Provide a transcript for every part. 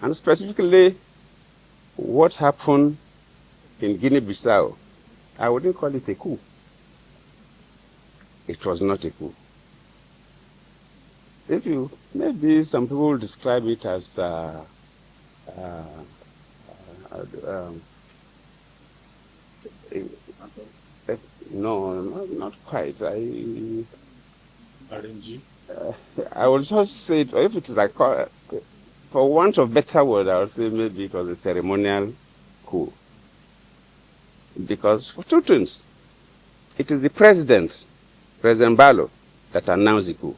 And specifically, what happened in Guinea-Bissau, I wouldn't call it a coup. It was not a coup. Maybe some people describe it as no, not quite. I would just say, if it is like, for want of better word, I would say maybe it was a ceremonial coup. Because for two things, it is the President Embalo, that announced the coup.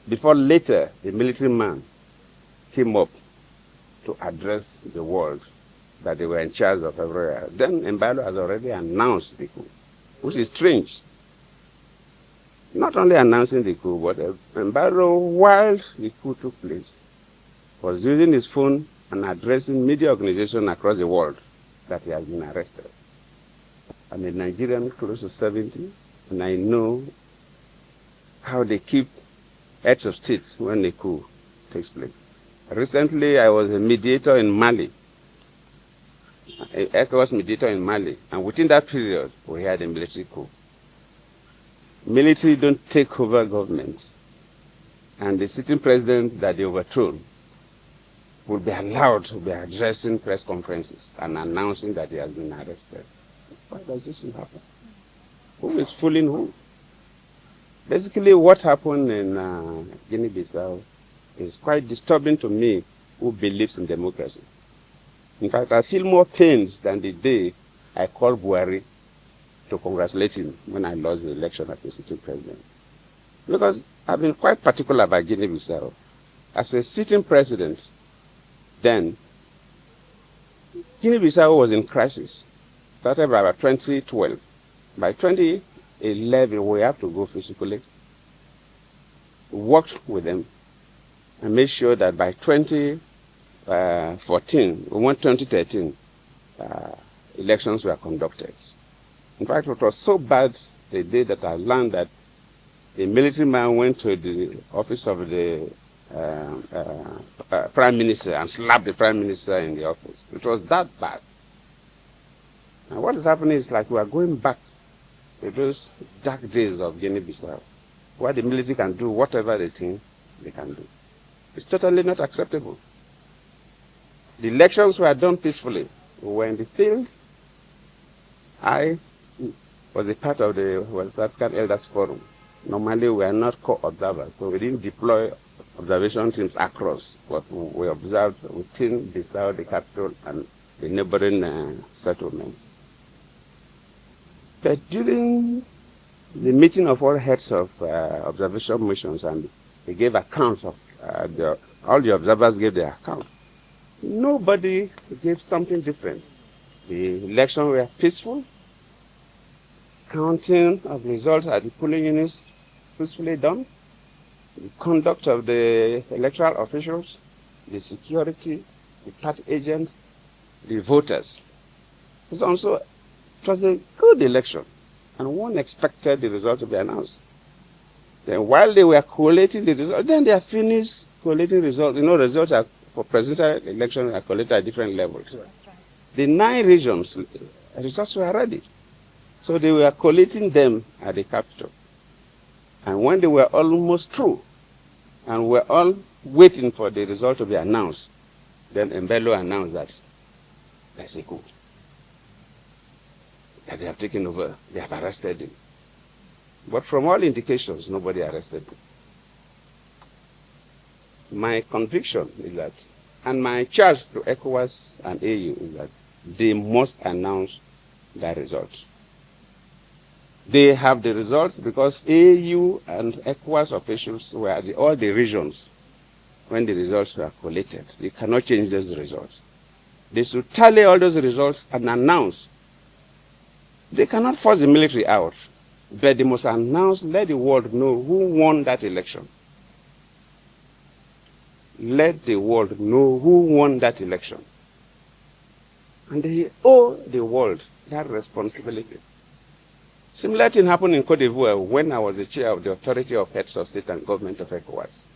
Before later, the military man came up to address the world that they were in charge of everywhere. Then Embalo has already announced the coup, which is strange. Not only announcing the coup, but Embalo, while the coup took place, was using his phone and addressing media organizations across the world that he has been arrested. I'm a Nigerian close to 70, and I know how they keep heads of state when a coup takes place. Recently, I was a mediator in Mali, an ECOWAS mediator in Mali, and within that period, we had a military coup. Military don't take over governments, and the sitting president that they overthrown will be allowed to be addressing press conferences and announcing that he has been arrested. Why does this happen? Who is fooling who? Basically, what happened in Guinea-Bissau is quite disturbing to me, who believes in democracy. In fact, I feel more pained than the day I called Buhari to congratulate him when I lost the election as a sitting president. Because I've been quite particular about Guinea-Bissau. As a sitting president, then, Guinea-Bissau was in crisis. Started by about 2012. By 2011, we have to go physically. We worked with them and made sure that by 2014, we want 2013, elections were conducted. In fact, it was so bad the day that I learned that a military man went to the office of the Prime Minister and slapped the Prime Minister in the office. It was that bad. And what is happening is like we are going back to those dark days of Guinea-Bissau, where the military can do whatever they think they can do. It's totally not acceptable. The elections were done peacefully. We were in the field. I was a part of the West African Elders Forum. Normally, we are not co-observers, so we didn't deploy observation teams across, but we observed within Bissau, the capital, and the neighboring settlements. But during the meeting of all heads of observation missions, and they gave accounts of, all the observers gave their account, nobody gave something different. The elections were peaceful. Counting of results at the polling units peacefully done. The conduct of the electoral officials, the security, the party agents, the voters. It was a good election, and one expected the result to be announced. Then while they were collating the results, then they are finished collating results. You know, results are, for presidential elections are collated at different levels. Right. The 9 regions, results were ready. So they were collating them at the capital. And when they were almost through, and we're all waiting for the result to be announced, then Embalo announced that there's a coup. That they have taken over, they have arrested him. But from all indications, nobody arrested him. My conviction is that, and my charge to ECOWAS and AU is that they must announce their results. They have the results because AU and ECOWAS officials were at all the regions when the results were collated. They cannot change those results. They should tally all those results and announce. They cannot force the military out, but they must announce, let the world know who won that election. Let the world know who won that election. And they owe the world that responsibility. Similar thing happened in Cote d'Ivoire when I was the chair of the Authority of Heads of State and Government of ECOWAS.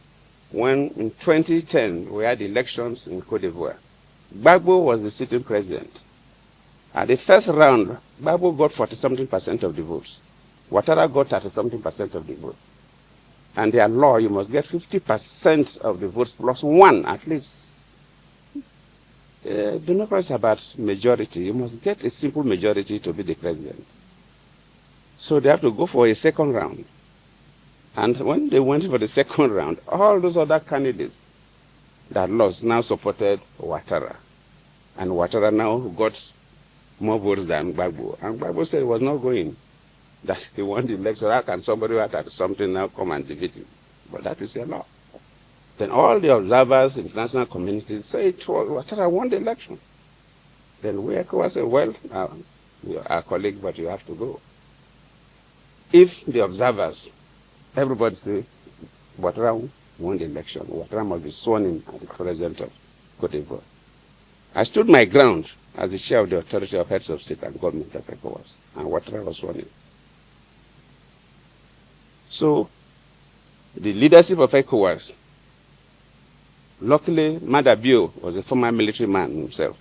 when in 2010 we had elections in Cote d'Ivoire. Gbagbo was the sitting president. At the first round, Gbagbo got 40-something% of the votes. Ouattara got 30-something% of the votes. And their law, you must get 50% of the votes plus one, at least. Democracy is about majority. You must get a simple majority to be the president. So they have to go for a second round. And when they went for the second round, all those other candidates that lost now supported Ouattara. And Ouattara now got more votes than Gbagbo. And Gbagbo said he was not going, that he won the election. How can somebody who had something now come and defeat him? But that is a law. Then all the observers, international communities say Ouattara won the election. Then we ECOWAS say, well, you're our colleague, but you have to go. If the observers, everybody say Ouattara won the election, Ouattara must be sworn in as the president of Cote d'Ivoire. I stood my ground as the chair of the authority of heads of state and government of ECOWAS, and Ouattara was sworn in. So, the leadership of ECOWAS, luckily, Madabio was a former military man himself,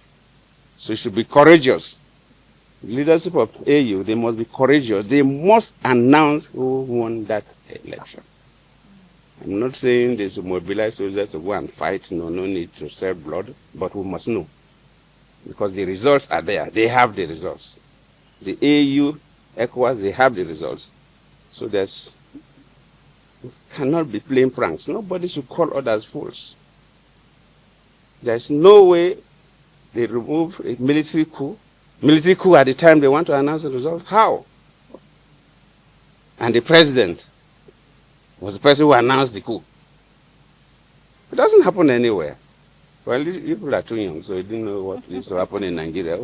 so he should be courageous. The leadership of AU, they must be courageous. They must announce who won that election. I'm not saying they should mobilize soldiers to go and fight. No need to shed blood, but we must know. Because the results are there. They have the results. The AU, ECOWAS, they have the results. So cannot be playing pranks. Nobody should call others fools. There's no way they remove a military coup. Military coup at the time they want to announce the result. How? And the president was the person who announced the coup. It doesn't happen anywhere. Well, you people are too young, so you didn't know what used to happen in Nigeria.